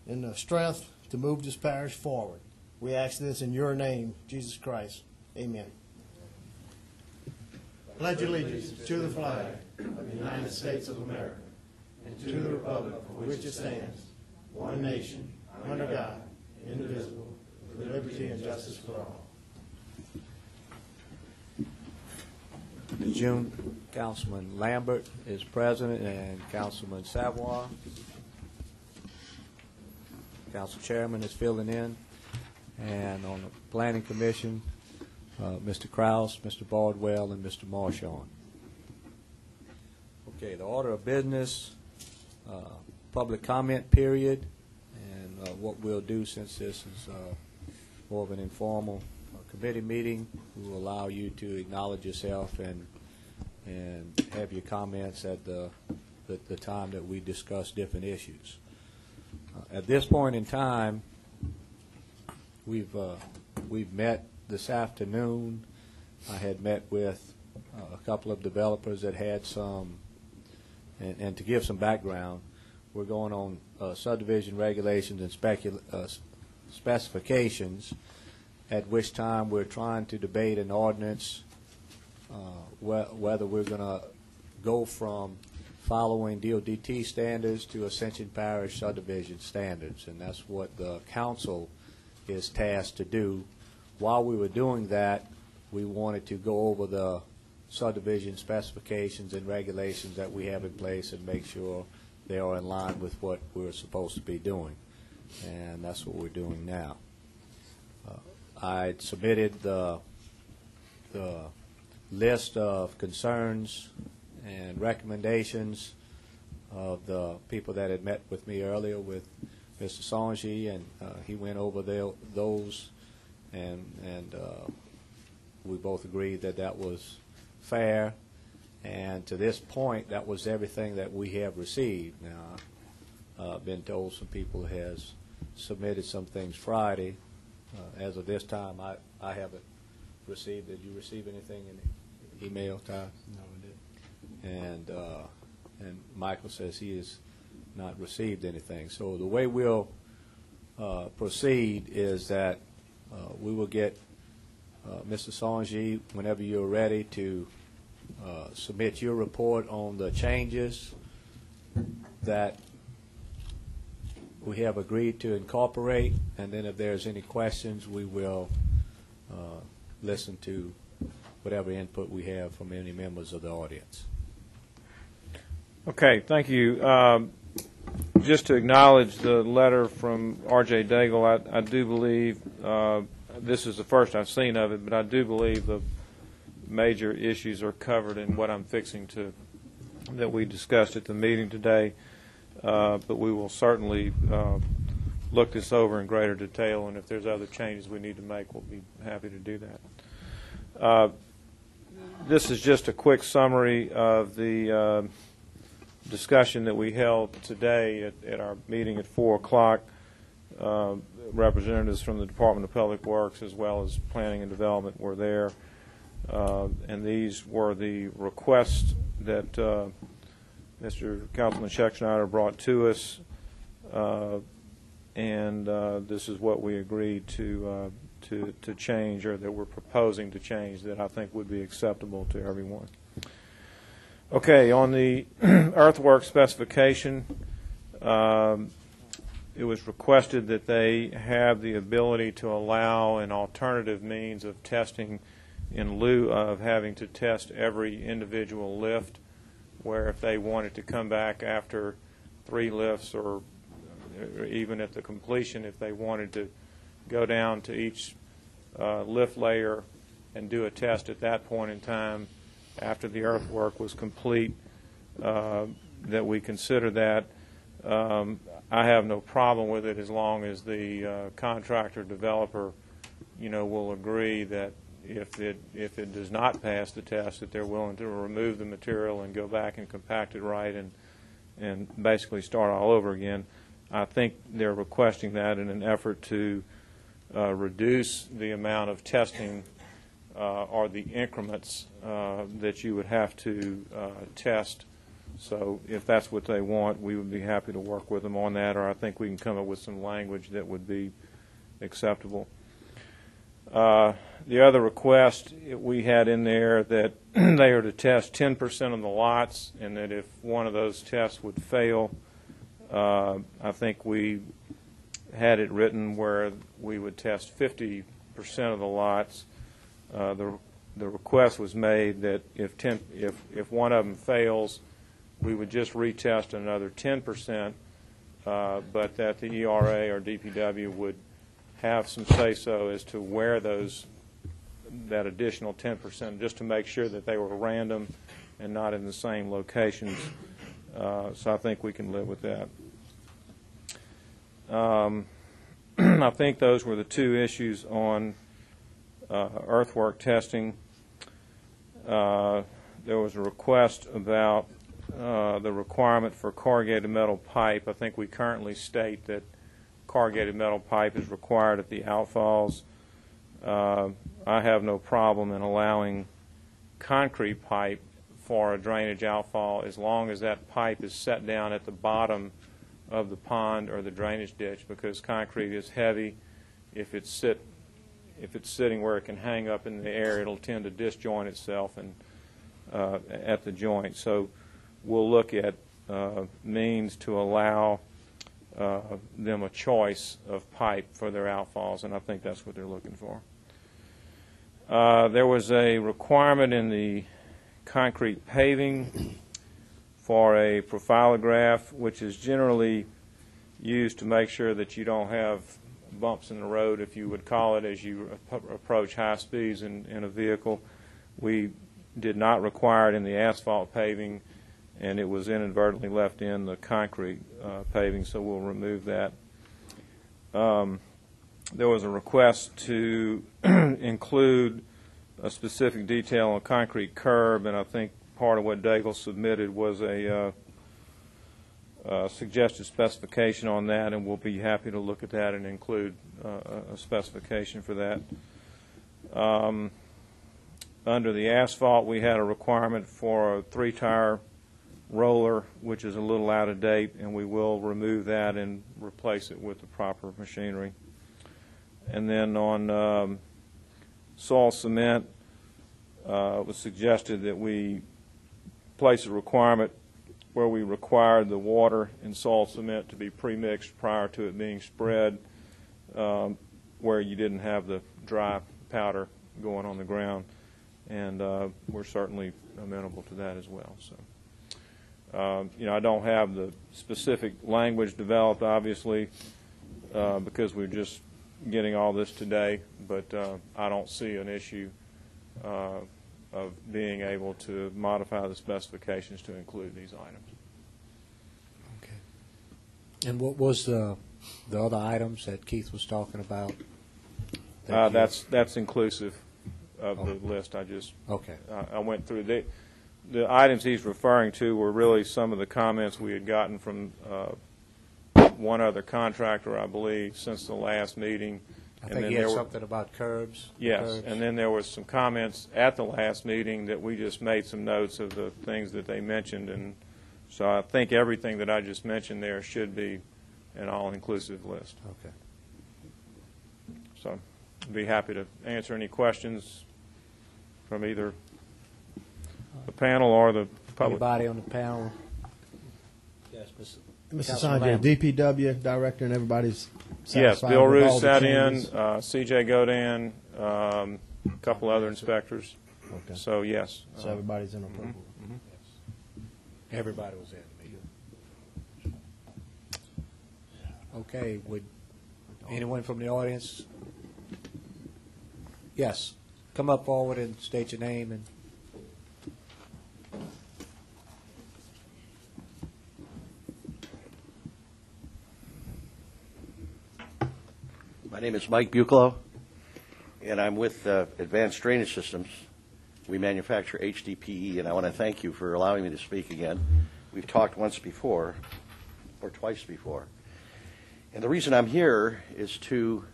and the strength to move this parish forward. We ask this in your name, Jesus Christ. Amen. Pledge allegiance to the flag of the United States of America and to the republic for which it stands, one nation, under God, indivisible, with liberty and justice for all. June, Councilman Lambert is president, and Councilman Savoy. Council Chairman is filling in. And on the Planning Commission, Mr. Krause, Mr. Bardwell, and Mr. Marshon. Okay, the order of business, public comment period, and what we'll do, since this is more of an informal committee meeting, we will allow you to acknowledge yourself and have your comments at the time that we discuss different issues. At this point in time, we've met this afternoon. I had met with a couple of developers that had some, and to give some background, we're going on subdivision regulations and specifications, at which time we're trying to debate an ordinance whether we're going to go from following DODT standards to Ascension Parish subdivision standards, and that's what the council is tasked to do. While we were doing that, we wanted to go over the subdivision specifications and regulations that we have in place and make sure they are in line with what we're supposed to be doing, and that's what we're doing now. I submitted the list of concerns and recommendations of the people that had met with me earlier with Mr. Songi, and he went over those, and we both agreed that that was fair. And to this point, that was everything that we have received. Now, I've been told some people has submitted some things Friday. As of this time, I haven't received. Did you receive anything in the email, Ty? No, I didn't. And Michael says he has not received anything. So the way we'll proceed is that we will get Mr. Songi, whenever you're ready, to submit your report on the changes that we have agreed to incorporate, and then if there's any questions, we will listen to whatever input we have from any members of the audience. Okay, thank you. Just to acknowledge the letter from R.J. Daigle, I do believe, this is the first I've seen of it, but I do believe the major issues are covered in what I'm fixing to, that we discussed at the meeting today. But we will certainly look this over in greater detail, and if there's other changes we need to make, we'll be happy to do that. This is just a quick summary of the discussion that we held today at our meeting at 4 o'clock. Representatives from the Department of Public Works as well as Planning and Development were there, and these were the requests that Mr. Councilman Scheckschneider brought to us, and this is what we agreed to change, or that we're proposing to change, that I think would be acceptable to everyone. Okay, on the earthwork specification, it was requested that they have the ability to allow an alternative means of testing in lieu of having to test every individual lift, where if they wanted to come back after 3 lifts, or even at the completion, if they wanted to go down to each lift layer and do a test at that point in time after the earthwork was complete, that we consider that. I have no problem with it as long as the contractor developer, will agree that if it does not pass the test, that they're willing to remove the material and go back and compact it right and basically start all over again. I think they're requesting that in an effort to reduce the amount of testing or the increments that you would have to test So if that's what they want, we would be happy to work with them on that, or I think we can come up with some language that would be acceptable. The other request we had in there that they are to test 10% of the lots, and that if one of those tests would fail, I think we had it written where we would test 50% of the lots. The request was made that if one of them fails, we would just retest another 10%, but that the ERA or DPW would have some say-so as to where that additional 10%, just to make sure that they were random and not in the same locations. So I think we can live with that. I think those were the two issues on earthwork testing. There was a request about the requirement for corrugated metal pipe. I think we currently state that corrugated metal pipe is required at the outfalls. I have no problem in allowing concrete pipe for a drainage outfall as long as that pipe is set down at the bottom of the pond or the drainage ditch, because concrete is heavy. If it's sitting where it can hang up in the air, it'll tend to disjoint itself and at the joint. So we'll look at means to allow them a choice of pipe for their outfalls, and I think that's what they're looking for. There was a requirement in the concrete paving for a profilograph, which is generally used to make sure that you don't have bumps in the road, if you would call it, as you approach high speeds in a vehicle. We did not require it in the asphalt paving, and it was inadvertently left in the concrete paving, so we'll remove that. There was a request to include a specific detail on concrete curb, and I think part of what Daigle submitted was a suggested specification on that, and we'll be happy to look at that and include a specification for that. Under the asphalt, we had a requirement for a 3-tire roller, which is a little out of date, and we will remove that and replace it with the proper machinery. And then on soil cement, it was suggested that we place a requirement where we required the water and soil cement to be pre-mixed prior to it being spread, where you didn't have the dry powder going on the ground, and we're certainly amenable to that as well. So, I don't have the specific language developed, obviously, because we're just getting all this today, but I don't see an issue of being able to modify the specifications to include these items. Okay. And what was the other items that Keith was talking about? That's inclusive of the list I just I went through. The items he's referring to were really some of the comments we had gotten from one other contractor, I believe, since the last meeting. I think he had something about curbs. Yes, curbs. and then there was some comments at the last meeting that we just made some notes of the things that they mentioned, and so I think everything that I just mentioned there should be an all-inclusive list. Okay. So I'd be happy to answer any questions from either the panel or the public. Anybody on the panel? Yes, Mr. Sanjay, DPW director, and everybody's yes, satisfied Bill with Roos all the sat in, changes? C.J. Godan, a couple other inspectors. Okay. So, yes. So everybody's in approval. Everybody was in the meeting. Okay, would anyone from the audience? Yes, come up forward and state your name and. My name is Mike Buclo, and I'm with Advanced Drainage Systems. We manufacture HDPE, and I want to thank you for allowing me to speak again. We've talked once before, or twice before. And the reason I'm here is to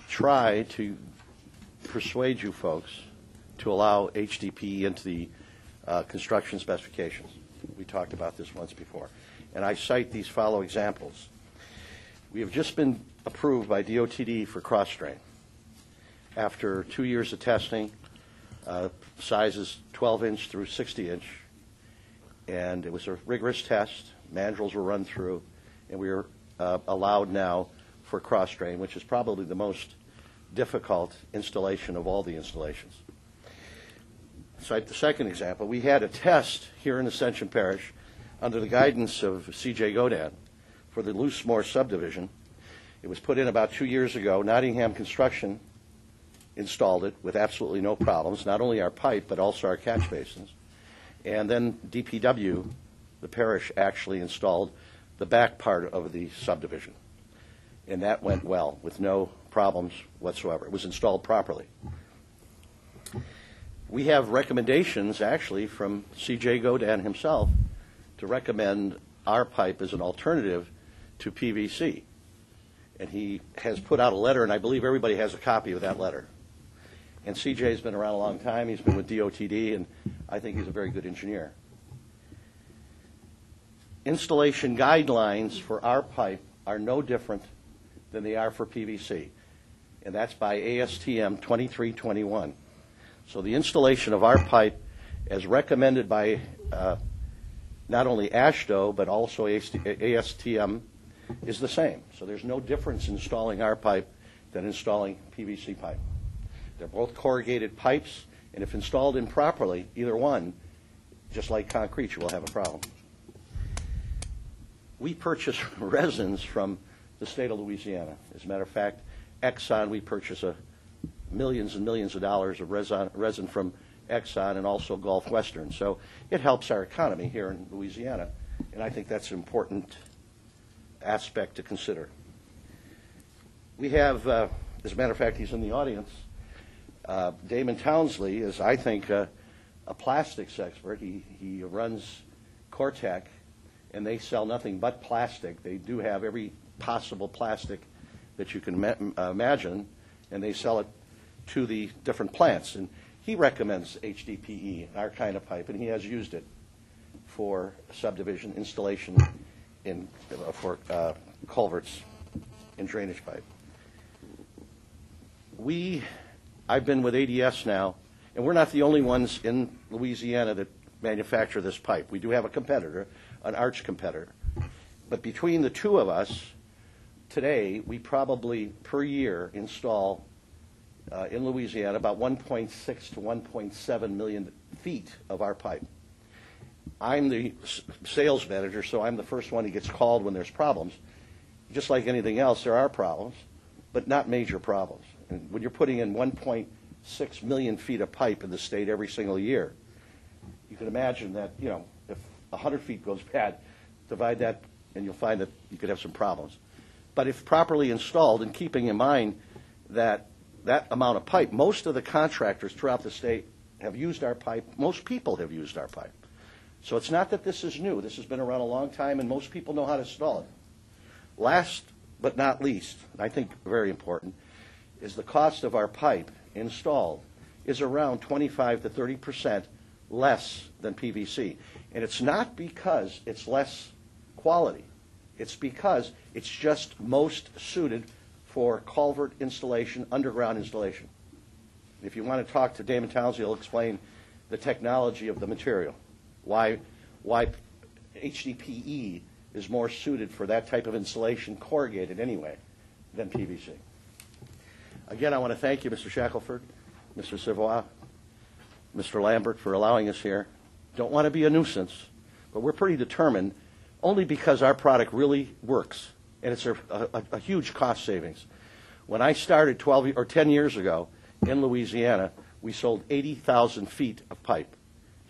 try to persuade you folks to allow HDPE into the construction specifications. We talked about this once before. And I cite these follow examples. We have just been approved by DOTD for cross-drain. After 2 years of testing, sizes 12-inch through 60-inch, and it was a rigorous test. Mandrels were run through, and we are allowed now for cross-drain, which is probably the most difficult installation of all the installations. Cite the second example. We had a test here in Ascension Parish under the guidance of C.J. Godin for the Loosemore subdivision. It was put in about 2 years ago. Nottingham Construction installed it with absolutely no problems, not only our pipe but also our catch basins. And then DPW, the parish, actually installed the back part of the subdivision. And that went well with no problems whatsoever. It was installed properly. We have recommendations actually from C.J. Godin himself to recommend our pipe as an alternative to PVC. And he has put out a letter, and I believe everybody has a copy of that letter. And C.J.'s been around a long time. He's been with DOTD, and I think he's a very good engineer. Installation guidelines for our pipe are no different than they are for PVC, and that's by ASTM 2321. So the installation of our pipe, as recommended by not only AASHTO but also ASTM, is the same. So there's no difference in installing our pipe than installing PVC pipe. They're both corrugated pipes, and if installed improperly, either one, just like concrete, you will have a problem. We purchase resins from the state of Louisiana. As a matter of fact, Exxon, we purchase millions and millions of dollars of resin from Exxon and also Gulf Western. So it helps our economy here in Louisiana, and I think that's an important aspect to consider. We have, as a matter of fact, he's in the audience, Damon Townsley is, I think, a plastics expert. He runs Cortec, and they sell nothing but plastic. They do have every possible plastic that you can imagine, and they sell it to the different plants. And he recommends HDPE, our kind of pipe, and he has used it for subdivision installation for culverts and drainage pipe. I've been with ADS now, and we're not the only ones in Louisiana that manufacture this pipe. We do have a competitor, an arch competitor. But between the two of us, today, we probably per year install in Louisiana about 1.6 to 1.7 million feet of our pipe. I'm the sales manager, so I'm the first one who gets called when there's problems. Just like anything else, there are problems, but not major problems. And when you're putting in 1.6 million feet of pipe in the state every single year, you can imagine that, you know, if 100 feet goes bad, divide that and you'll find that you could have some problems. But if properly installed, and keeping in mind that that amount of pipe, most of the contractors throughout the state have used our pipe. Most people have used our pipe. So it's not that this is new. This has been around a long time, and most people know how to install it. Last but not least, I think very important, is the cost of our pipe installed is around 25 to 30% less than PVC. And it's not because it's less quality. It's because it's just most suited for culvert installation, underground installation. If you want to talk to Damon Townsley, he'll explain the technology of the material, why HDPE is more suited for that type of installation, corrugated anyway, than PVC. Again, I want to thank you, Mr. Shackelford, Mr. Savoy, Mr. Lambert, for allowing us here. Don't want to be a nuisance, but we're pretty determined, only because our product really works, and it's a huge cost savings. When I started 10 years ago in Louisiana, we sold 80,000 feet of pipe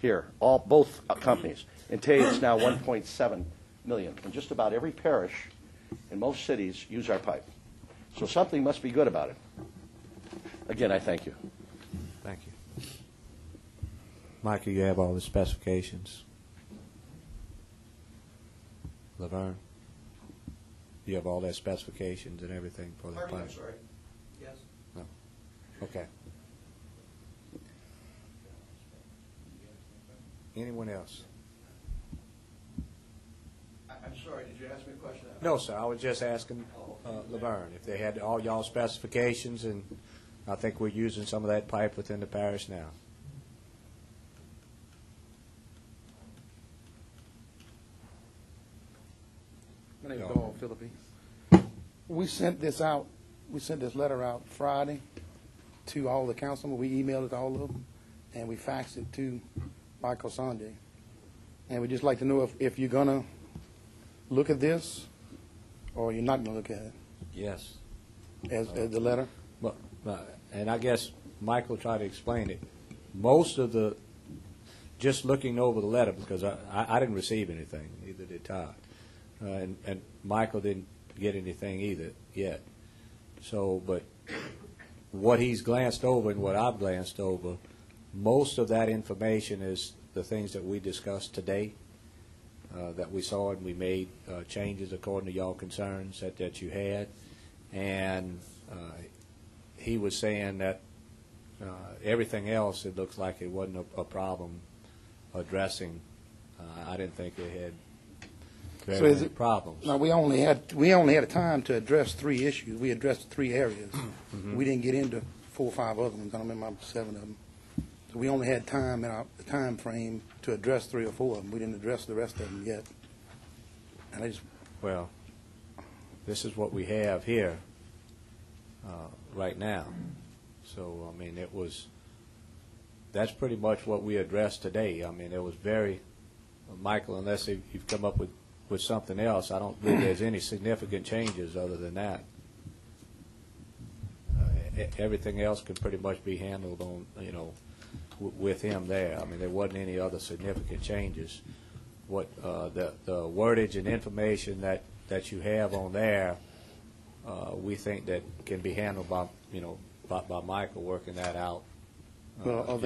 here, both companies. And today it's now 1.7 million. And just about every parish in most cities use our pipe. So something must be good about it. Again, I thank you. Thank you. Michael, you have all the specifications. Laverne, you have all their specifications and everything for the pipe? I'm sorry. Yes. No. Okay. Anyone else? I'm sorry, did you ask me a question? No, sir. I was just asking Laverne if they had all y'all specifications, and I think we're using some of that pipe within the parish now. My name is Paul Philippi. We sent this letter out Friday to all the councilmen. We emailed it to all of them, and we faxed it to Michael Sanjay. And we'd just like to know if you're going to look at this or you're not going to look at it Yes. as the letter. Well, and I guess Michael tried to explain it. Most of the, just looking over the letter, because I didn't receive anything, neither did Todd. And Michael didn't get anything either yet. So, but what he's glanced over and what I've glanced over, most of that information is the things that we discussed today, that we saw, and we made changes according to y'all concerns that you had. And he was saying that everything else, it looks like it wasn't a problem addressing. I didn't think it had very many problems. No, we only had a time to address 3 issues. We addressed 3 areas. Mm-hmm. We didn't get into 4 or 5 other ones. I don't remember 7 of them. So we only had time in our time frame to address 3 or 4 of them. We didn't address the rest of them yet. And I just Well, this is what we have here right now. So, I mean, that's pretty much what we addressed today. I mean, it was very, Michael, unless you've come up with something else, I don't believe there's any significant changes other than that. Everything else can pretty much be handled on, with him there. I mean, there wasn't any other significant changes. What the wordage and information that you have on there, we think that can be handled by Michael working that out. Well,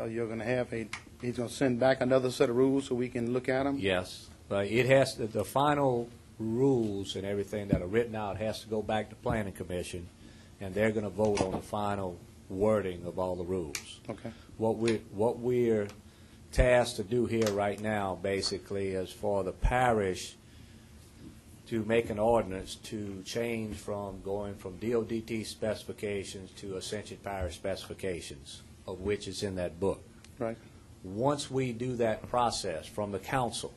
you're going to have he's going to send back another set of rules so we can look at them? Yes. But it has to, the final rules and everything that are written out has to go back to Planning Commission, and they're going to vote on the final wording of all the rules. Okay. What we're tasked to do here right now, basically, is for the parish to make an ordinance to change from going from DODT specifications to Ascension Parish specifications, of which is in that book. Right. Once we do that process from the council,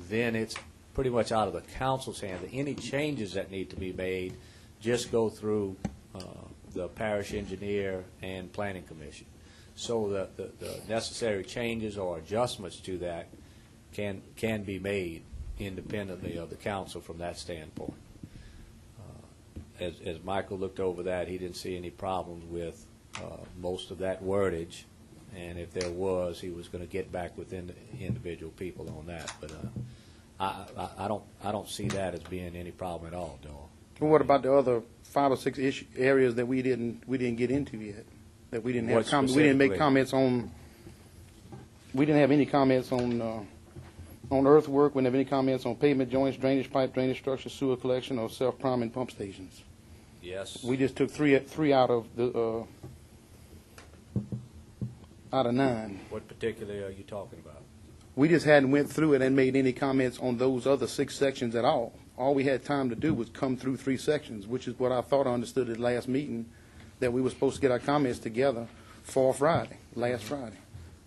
then it's pretty much out of the council's hand. Any changes that need to be made just go through the parish engineer and planning commission. So the necessary changes or adjustments to that can be made independently of the council from that standpoint. As Michael looked over that, he didn't see any problems with most of that wordage, and if there was, he was going to get back within the individual people on that. But I don't see that as being any problem at all, Dale. Well, what about the other 5 or 6 areas that we didn't get into yet? That we didn't have we didn't make comments on. We didn't have any comments on earthwork. We didn't have any comments on pavement joints, drainage pipe, drainage structure, sewer collection, or self-priming pump stations. Yes. We just took three out of the out of 9. What particularly are you talking about? We just hadn't went through it and made any comments on those other 6 sections at all. All we had time to do was come through 3 sections, which is what I thought I understood at last meeting, that we were supposed to get our comments together for Friday, last Friday,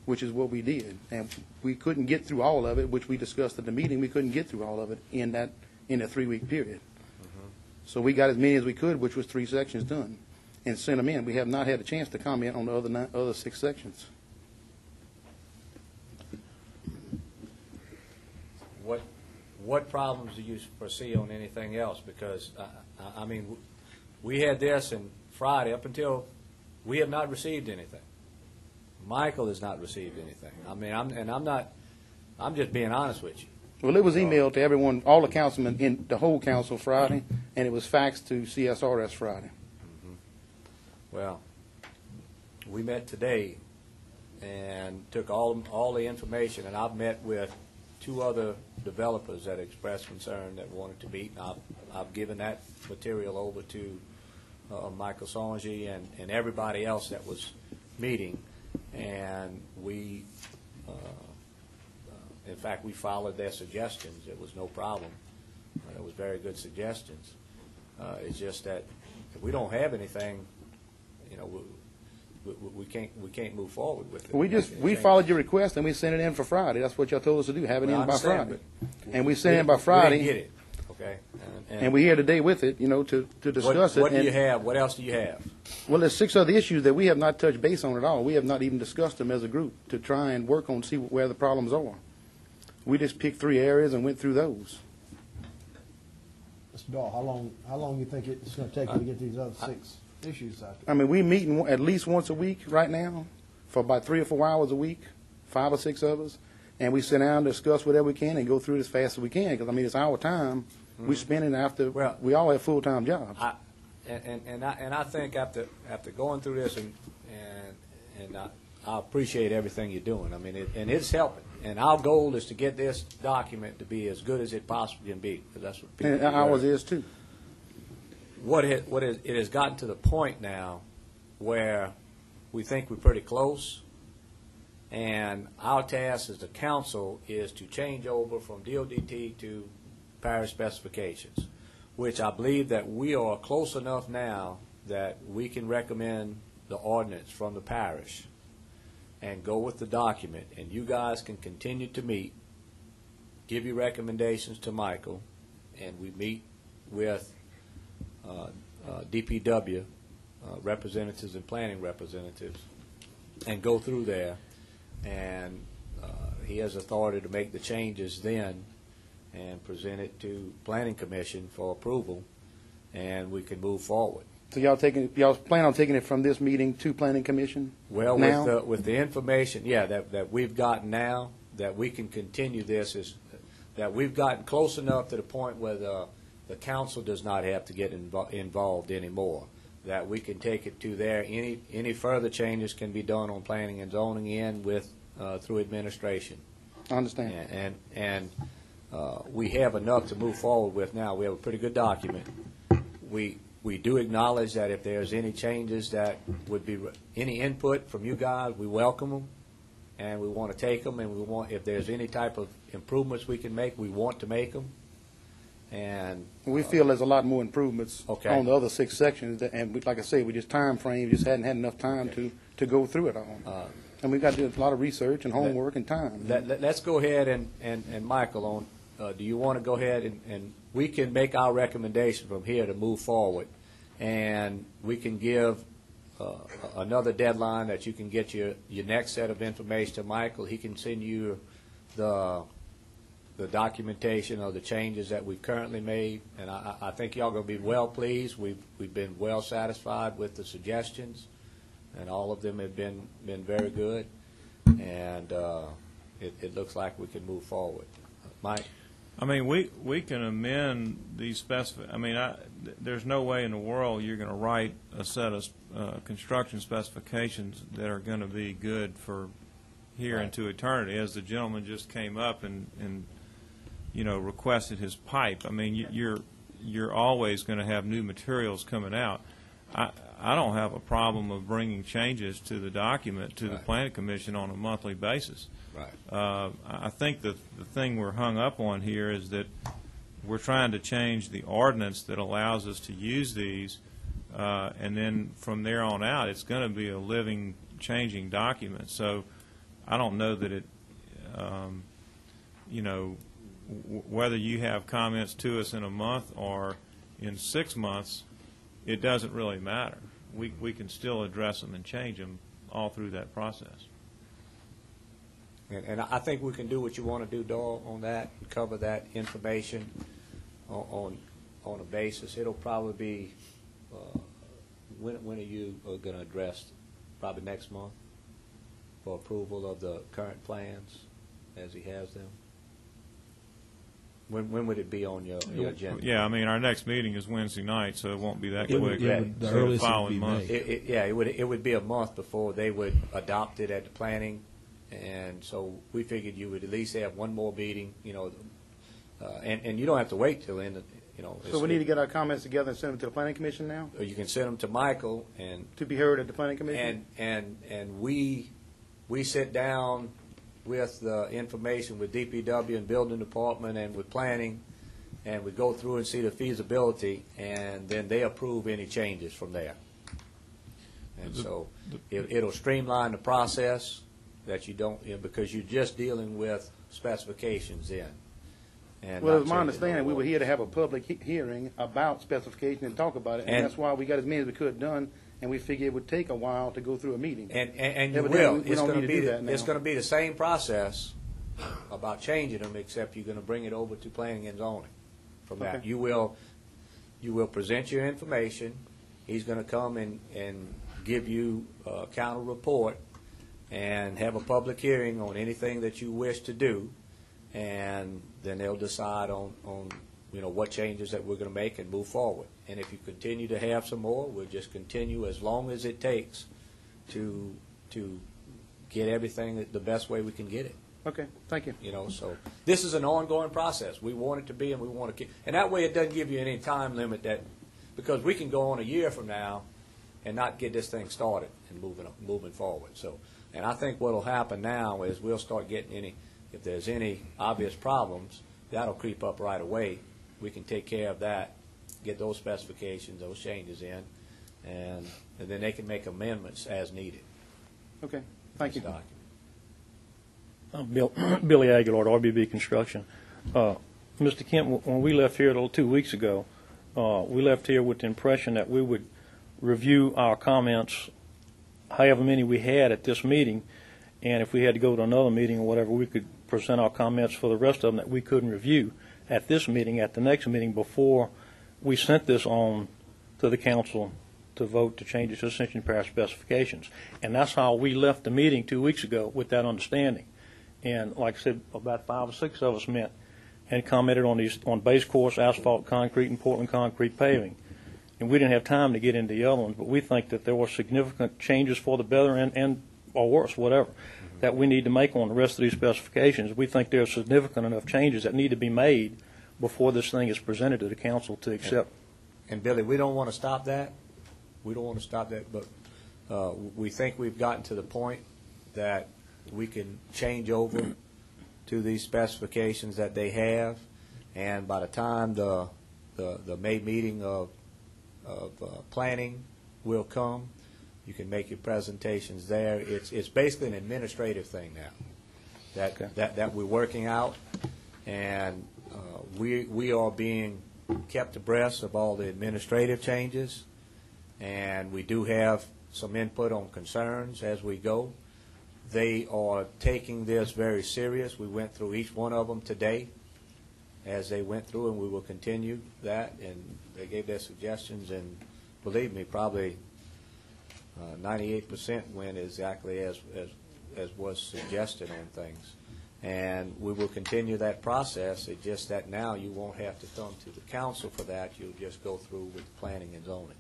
which is what we did. And we couldn't get through all of it, which we discussed at the meeting. We couldn't get through all of it in a 3-week period. So we got as many as we could, which was 3 sections done, and sent them in. We have not had a chance to comment on the other 6 sections. What problems do you foresee on anything else? Because, I mean, we had this on Friday up until we have not received anything. Michael has not received anything. I mean, I'm just being honest with you. Well, it was emailed to everyone, all the councilmen in the whole council Friday, and it was faxed to CSRS Friday. Well, we met today and took all the information, and I've met with 2 other developers that expressed concern that wanted to meet. And I've given that material over to Michael Sanjay and everybody else that was meeting, and we In fact, we followed their suggestions. It was no problem. It was very good suggestions. It's just that if we don't have anything, you know, we can't move forward with it. We followed your request and we sent it in for Friday. That's what y'all told us to do, have it Well, I in by understand, Friday. but And we sent it in by We Friday. didn't get it, okay? And we're here today with it, you know, to discuss it. What do And- you have? What else do you have? Well, there's 6 other issues that we have not touched base on at all. We have not even discussed them as a group to try and work on, see where the problems are. We just picked 3 areas and went through those. Mr. Dahl, how long you think it's going to take you to get these other 6 issues out there? I mean, we meet at least once a week right now for about 3 or 4 hours a week, 5 or 6 of us, and we sit down, discuss whatever we can, and go through it as fast as we can, because, I mean, it's our time. We spend it after, Well, we all have full-time jobs. I think after going through this, and I appreciate everything you're doing. I mean, and it's helping. And our goal is to get this document to be as good as it possibly can be, because that's what people And deserve. ours is too. It has gotten to the point now where we think we're pretty close, and our task as the council is to change over from DODT to parish specifications, which I believe that we are close enough now that we can recommend the ordinance from the parish and go with the document, and you guys can continue to meet, give your recommendations to Michael, and we meet with DPW representatives and planning representatives, and go through there, and he has authority to make the changes then and present it to Planning Commission for approval, and we can move forward. So y'all plan on taking it from this meeting to Planning Commission? Well, now? with the information, yeah, that we've gotten now, that we can continue this, is that we've gotten close enough to the point where the council does not have to get involved anymore, that we can take it to there. Any further changes can be done on planning and zoning end with, through administration. I understand. And we have enough to move forward with now. We have a pretty good document. We do acknowledge that if there's any changes that would be, any input from you guys, we welcome them, and we want to take them, and we want, if there's any type of improvements we can make, we want to make them. And We feel there's a lot more improvements Okay. on the other 6 sections, and like I say, we just time frame, just hadn't had enough time to go through it all. And we've got to do a lot of research and homework and time. let's go ahead and Michael, do you want to go ahead and we can make our recommendation from here to move forward, and we can give another deadline that you can get your next set of information to Michael. He can send you the documentation of the changes that we've currently made, and I think y'all going to be well pleased. We've been well satisfied with the suggestions, and all of them have been very good, and it looks like we can move forward. Mike? I mean, we can amend these I mean, there's no way in the world you're going to write a set of construction specifications that are going to be good for here into eternity. As the gentleman just came up and you know, requested his pipe. I mean, you're always going to have new materials coming out. I don't have a problem of bringing changes to the document to the Planning Commission on a monthly basis. Right. I think the thing we're hung up on here is that we're trying to change the ordinance that allows us to use these, and then from there on out, it's going to be a living, changing document. So I don't know that it, you know, whether you have comments to us in a month or in 6 months, it doesn't really matter. We can still address them and change them all through that process. And I think we can do what you want to do, Doyle, on that, and cover that information on a basis. It'll probably be, when are you going to address? Probably next month for approval of the current plans as he has them? When would it be on your agenda? Yeah, I mean, our next meeting is Wednesday night, so it won't be that quick. The So earliest it would following be month. May. It would be a month before they would adopt it at the planning, and so we figured you would at least have one more meeting, you know, and you don't have to wait till end, you know. So we need to get our comments together and send them to the Planning Commission now, Or you can send them to Michael, and to be heard at the Planning Commission? and we sit down with the information with DPW and Building Department and with planning, and we go through and see the feasibility, and then they approve any changes from there. And so it'll streamline the process that you don't, because you're just dealing with specifications then. And Well, not it's my changing understanding, the we were order. here to have a public hearing about specification and talk about it, and And- that's why we got as many as we could done, and we figured it would take a while to go through a meeting. And you Evidently, will. we It's don't going need to to be do that now. it's going to be the same process about changing them, except you're going to bring it over to planning and zoning. From that, Okay. you will present your information. He's going to come and give you a counter report and have a public hearing on anything that you wish to do, and then they'll decide on what changes that we're going to make and move forward. And if you continue to have some more, we'll just continue as long as it takes to get everything the best way we can get it. Okay, thank you. So this is an ongoing process. We want it to be, and we want to keep, and that way it doesn't give you any time limit because we can go on a year from now and not get this thing started and moving forward. So, and I think what will happen now is we'll start getting if there's any obvious problems, that'll creep up right away. We can take care of that, get those specifications, those changes in, and then they can make amendments as needed. Okay, thank you. This document. Billy Aguilar, RBB Construction. Mr. Kent, when we left here 2 weeks ago, we left here with the impression that we would review our comments, however many we had at this meeting, and if we had to go to another meeting or whatever, we could present our comments for the rest of them that we couldn't review at this meeting, at the next meeting, before we sent this on to the council to vote to change it to Ascension Parish specifications. And that's how we left the meeting 2 weeks ago, with that understanding. And like I said, about 5 or 6 of us met and commented on base course, asphalt, concrete, and Portland concrete paving. And we didn't have time to get into the other ones, but we think that there were significant changes for the better and or worse, whatever, that we need to make on the rest of these specifications. We think there are significant enough changes that need to be made before this thing is presented to the council to accept. And Billy, we don't want to stop that. We don't want to stop that, but we think we've gotten to the point that we can change over to these specifications that they have, and by the time the May meeting of planning will come, you can make your presentations there. It's basically an administrative thing now that we're working out, and we are being kept abreast of all the administrative changes, and we do have some input on concerns as we go. They are taking this very serious. We went through each one of them today as they went through, and we will continue that, and they gave their suggestions, and believe me, probably 98% went exactly as was suggested on things. And we will continue that process. It's just that now you won't have to come to the council for that. You'll just go through with planning and zoning.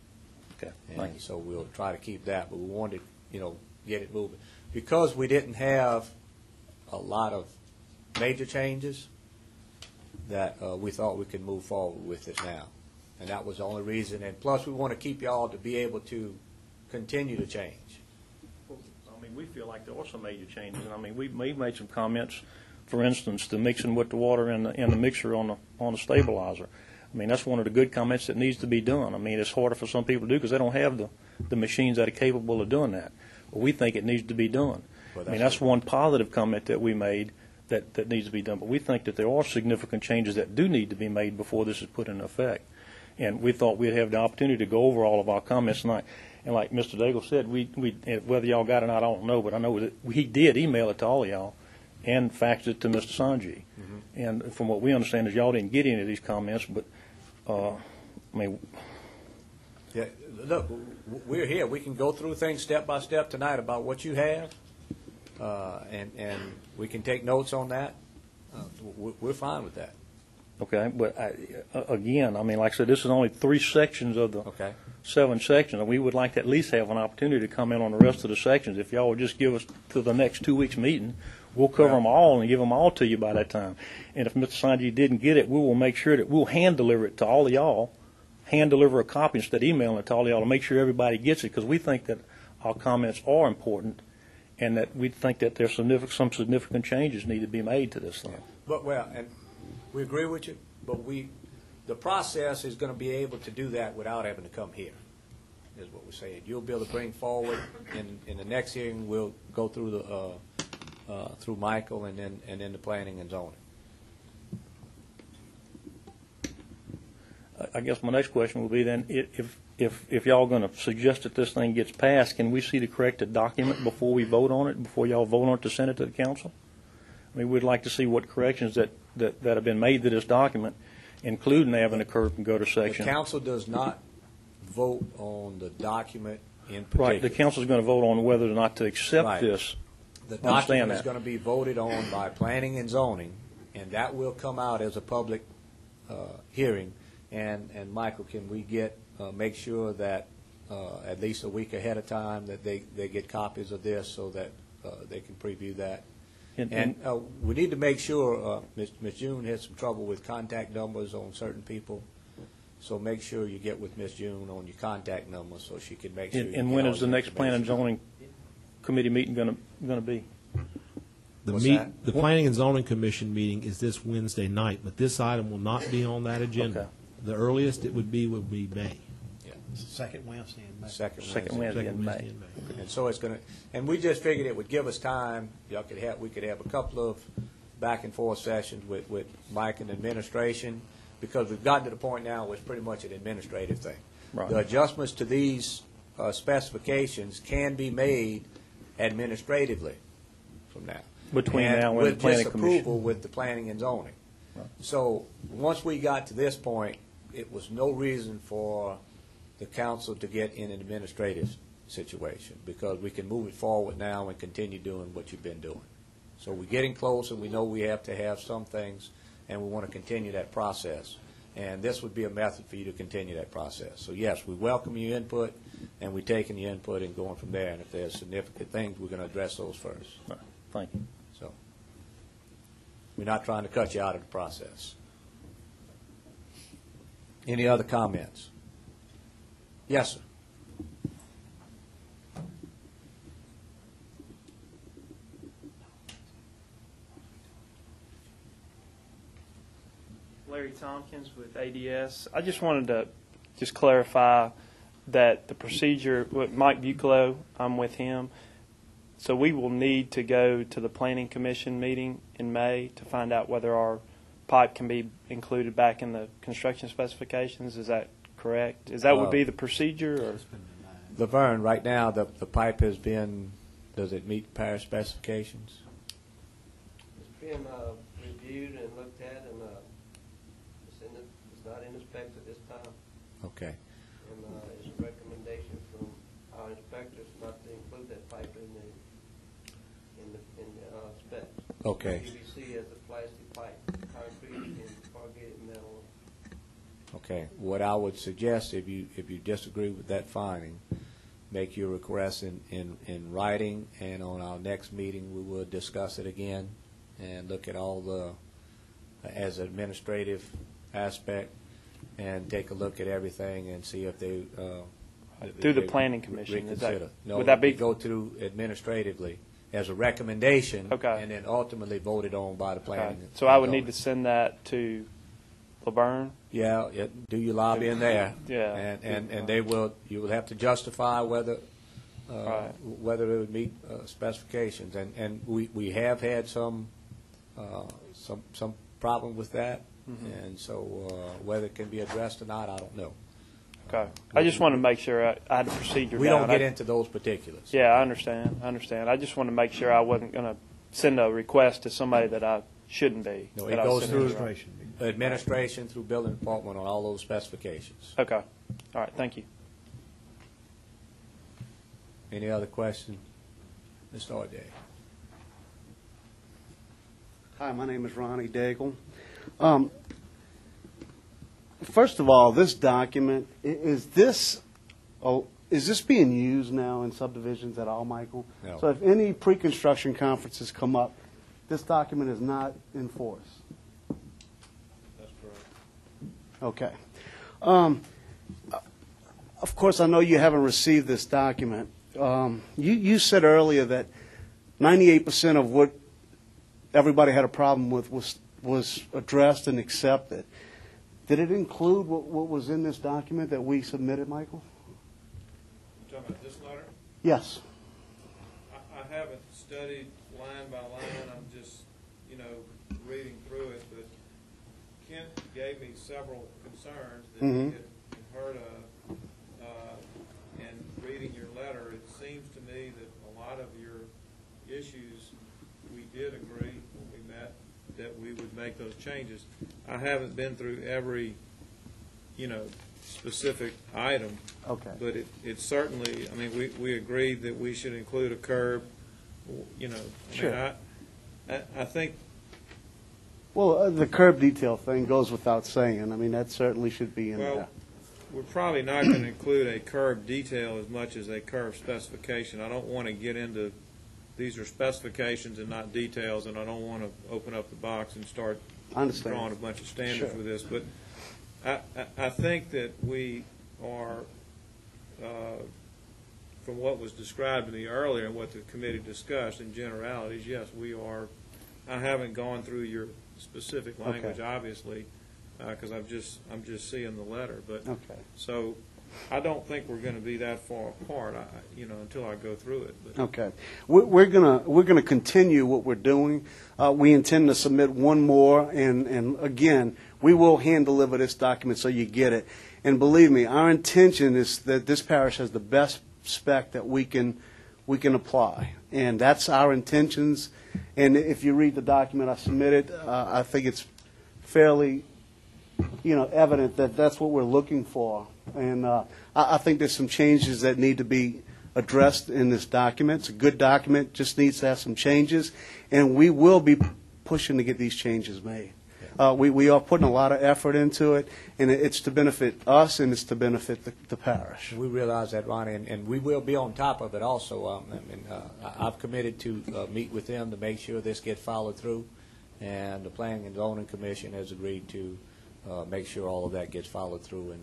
Okay, And thank you. so we'll try to keep that, but we wanted, get it moving. Because we didn't have a lot of major changes, that we thought we could move forward with it now. And that was the only reason. And plus, we want to keep y'all to be able to continue to change. I mean, we feel like there are some major changes, and I mean, we've made some comments, for instance, the mixing with the water in the mixer on the stabilizer. I mean, that's one of the good comments that needs to be done. I mean, it's harder for some people to do because they don't have the machines that are capable of doing that. But we think it needs to be done. Well, I mean, that's one positive comment that we made that needs to be done. But we think that there are significant changes that do need to be made before this is put into effect. And we thought we'd have the opportunity to go over all of our comments tonight. And like Mr. Daigle said, we whether y'all got it or not, I don't know, but I know that he did email it to all of y'all and faxed it to Mr. Sanji. Mm-hmm. And from what we understand is y'all didn't get any of these comments, but I mean. Yeah, look, we're here. We can go through things step by step tonight about what you have, and we can take notes on that. We're fine with that. Okay, but again, I mean, like I said, this is only 3 sections of the 7 sections, and we would like to at least have an opportunity to comment on the rest of the sections. If y'all would just give us to the next 2 weeks meeting, we'll cover them all and give them all to you by that time. And if Mr. Sanji didn't get it, we will make sure that we'll hand deliver it to all of y'all, hand deliver a copy instead of emailing it to all of y'all to make sure everybody gets it, because we think that our comments are important, and that we think that there's some significant changes need to be made to this thing. But, well, and we agree with you, but the process is going to be able to do that without having to come here, is what we're saying. You'll be able to bring forward, in the next hearing, we'll go through through Michael and then the planning and zoning. I guess my next question will be then, if y'all going to suggest that this thing gets passed, can we see the corrected document before we vote on it, before y'all vote on it to send it to the council? I mean, we'd like to see what corrections that have been made to this document, including having a curb and gutter section. The council does not vote on the document in particular. Right, the council's going to vote on whether or not to accept Right. this. The Understand document is that. going to be voted on by planning and zoning, and that will come out as a public hearing. And Michael, can we make sure that at least a week ahead of time that they get copies of this so that they can preview that? And we need to make sure, Ms. June had some trouble with contact numbers on certain people, so make sure you get with Ms. June on your contact numbers so she can make sure. And when is the next plan and zoning committee meeting going to be? The Planning and Zoning Commission meeting is this Wednesday night, but this item will not be on that agenda. Okay. The earliest it would be May. Yeah. Second Wednesday in May. Second Second Wednesday. Wednesday in May. Wednesday in May. And so it's going to, and we just figured it would give us time, we could have a couple of back and forth sessions with Mike and administration, because we've gotten to the point now where it's pretty much an administrative thing. Right. The adjustments to these specifications can be made administratively from now. Between now and the planning with commission. disapproval with the planning and zoning. So once we got to this point, it was no reason for the council to get in an administrative situation, because we can move it forward now and continue doing what you've been doing. So we're getting close, and we know we have to have some things, and we want to continue that process. And this would be a method for you to continue that process. So yes, we welcome your input, and we're taking your input and going from there. And if there's significant things, we're going to address those first. Right. Thank you. So we're not trying to cut you out of the process. Any other comments? Yes, sir. Larry Tompkins with ADS. I just wanted to just clarify that the procedure with Mike Bucalo, I'm with him. So we will need to go to the Planning Commission meeting in May to find out whether our pipe can be included back in the construction specifications. Is that correct? Is that would be the procedure? Or? Laverne, right now, the pipe has been, does it meet parish specifications? It's been reviewed and looked at, and it's not in the specs at this time. Okay. And it's a recommendation from our inspectors not to include that pipe in the specs. Okay. PVC as a plastic pipe, concrete and corrugated metal. Okay. What I would suggest, if you disagree with that finding, make your request in writing, and on our next meeting, we will discuss it again and look at all the, as an administrative aspect, and take a look at everything and see if they Through the Planning Commission. Is that, reconsider. No, would that be go through administratively as a recommendation, Okay. and then ultimately voted on by the okay. planning. So I would need to send that to Laverne? Yeah, do your lobbying there. Yeah. And they will, you will have to justify whether, Right. whether it would meet specifications. And we have had some problem with that. Mm-hmm. And so whether it can be addressed or not, I don't know. Okay. I just wanted to make sure I had a procedure We down. don't get into those particulars. Yeah, I understand. I just wanted to make sure I wasn't going to send a request to somebody that I shouldn't be. No, it that I was goes sending through to. administration, through building department on all those specifications. Okay. All right. Thank you. Any other questions? Mr. O'Day. Hi, my name is Ronnie Daigle. First of all, this document, is this being used now in subdivisions at all, Michael? No. So if any pre-construction conferences come up, this document is not in force? That's correct. Okay. Of course, I know you haven't received this document. You said earlier that 98% of what everybody had a problem with was addressed and accepted. Did it include what was in this document that we submitted, Michael? You're talking about this letter? Yes. I haven't studied line by line. I'm just, reading through it. But Kent gave me several concerns that he had heard of. And reading your letter, it seems to me that a lot of your issues, we did agree when we met that we would make those changes. I haven't been through every, specific item. Okay. But it certainly, we agreed that we should include a curb, Sure. I think. Well, the curb detail thing goes without saying. I mean, that certainly should be in there. We're probably not going to include a curb detail as much as a curb specification. I don't want to get into, these are specifications and not details, and I don't want to open up the box and start drawing a bunch of standards with this. But I think that we are, from what was described to me earlier and what the committee discussed in generalities, yes, we are. I haven't gone through your specific language, obviously, because I'm just seeing the letter. But so I don't think we're going to be that far apart, until I go through it. But. Okay, we're gonna continue what we're doing. We intend to submit one more, and again, we will hand deliver this document so you get it. And believe me, our intention is that this parish has the best spec that we can apply, and that's our intentions. And if you read the document I submitted, I think it's fairly, evident that that's what we're looking for. And I think there's some changes that need to be addressed in this document. It's a good document, just needs to have some changes, and we will be pushing to get these changes made. We are putting a lot of effort into it, and it's to benefit us and it's to benefit the parish. We realize that, Ronnie, and we will be on top of it also. I've committed to meet with them to make sure this gets followed through, and the Planning and Zoning Commission has agreed to make sure all of that gets followed through,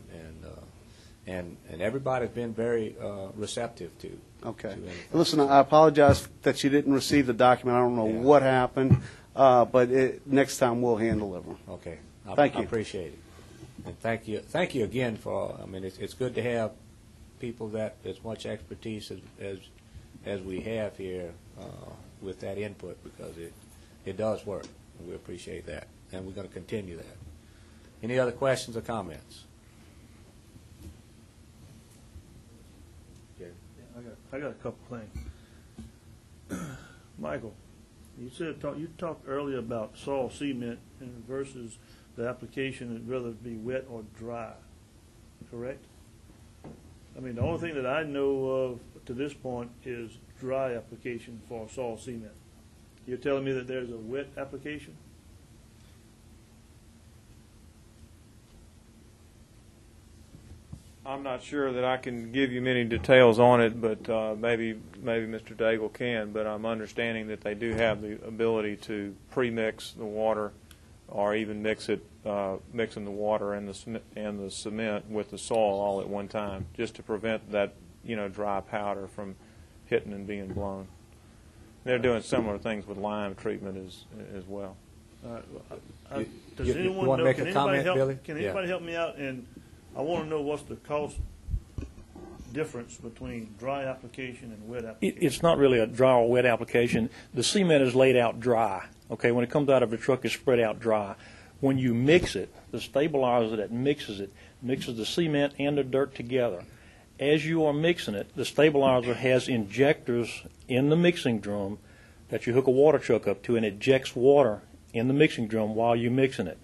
and everybody's been very receptive to. Okay. Listen, I apologize that you didn't receive the document. I don't know what happened. But next time we'll hand deliver them. Okay. Thank you. I appreciate it. And thank you again for, it's good to have people that as much expertise as we have here with that input, because it does work. And we appreciate that. And we're going to continue that. Any other questions or comments? Yeah, I got a couple things. Michael, you talked earlier about soil cement versus the application would rather be wet or dry, correct? The only thing that I know of to this point is dry application for soil cement. You're telling me that there's a wet application? I'm not sure that I can give you many details on it, but maybe Mr. Daigle can. But I'm understanding that they do have the ability to pre-mix the water, or even mixing the water and the cement with the soil all at one time, just to prevent that dry powder from hitting and being blown. They're doing similar things with lime treatment as well. Does anyone want to know? make a comment, Billy? Can anybody help me out? And I want to know what's the cost difference between dry application and wet application. It's not really a dry or wet application. The cement is laid out dry. Okay, when it comes out of the truck, it's spread out dry. When you mix it, the stabilizer that mixes the cement and the dirt together. As you are mixing it, the stabilizer has injectors in the mixing drum that you hook a water truck up to, and it ejects water in the mixing drum while you're mixing it.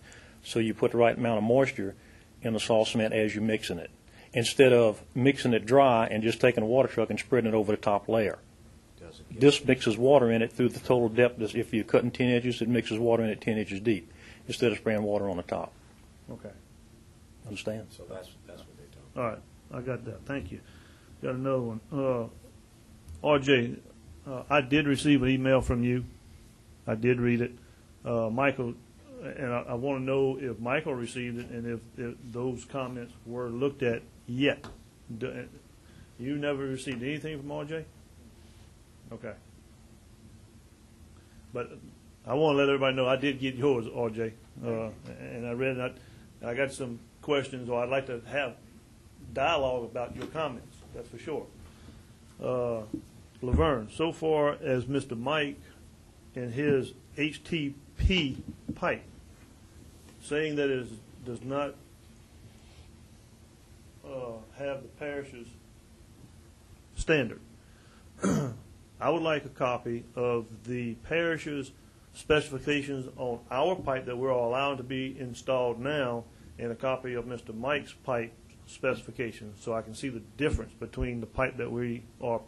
So you put the right amount of moisture in the soil cement as you're mixing it, instead of mixing it dry and just taking a water truck and spreading it over the top layer. This mixes water in it through the total depth. If you're cutting 10 inches, it mixes water in it 10 inches deep, instead of spraying water on the top. Okay. Understand? So that's what they told. All right. I got that. Thank you. Got another one. RJ, I did receive an email from you. I did read it. Michael, and I want to know if Michael received it and if those comments were looked at yet. You never received anything from RJ? Okay. But I want to let everybody know I did get yours, RJ, and I read it. I got some questions, or I'd like to have dialogue about your comments. That's for sure. Laverne, so far as Mr. Mike and his HTP pipe, saying that it does not have the parish's standard. I would like a copy of the parish's specifications on our pipe that we're allowed to be installed now, and a copy of Mr. Mike's pipe specifications, so I can see the difference between the pipe that we are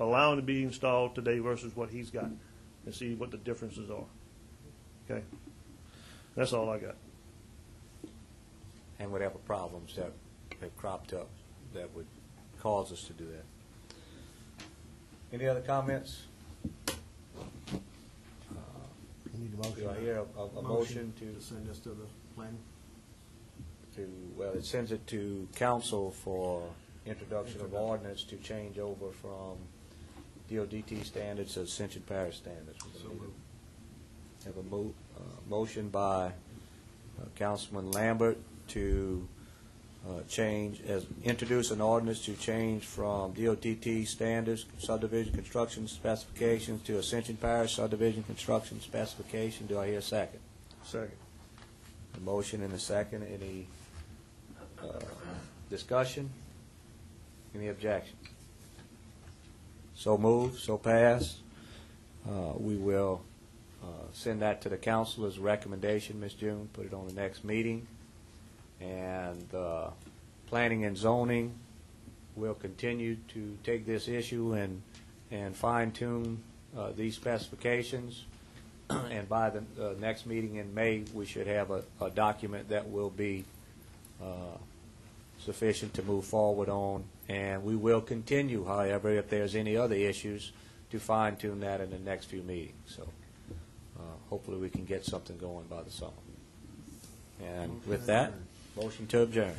allowing to be installed today versus what he's got, and see what the differences are. Okay? That's all I got. And whatever problems that have cropped up that would cause us to do that. Any other comments? You need a motion. Do I hear a motion to send this to the planning? Well, it sends it to council for introduction of ordinance to change over from DODT standards to Ascension Parish standards. Have a motion by Councilman Lambert to introduce an ordinance to change from DOTT standards subdivision construction specifications to Ascension Parish subdivision construction specification. Do I hear a second? Second. A motion and a second. Any discussion? Any objections? So moved, so passed. We will send that to the council as a recommendation, Ms. June, put it on the next meeting. And planning and zoning will continue to take this issue and fine-tune these specifications. And by the next meeting in May, we should have a document that will be sufficient to move forward on. And we will continue, however, if there's any other issues, to fine-tune that in the next few meetings. So hopefully we can get something going by the summer. And with that, motion to adjourn.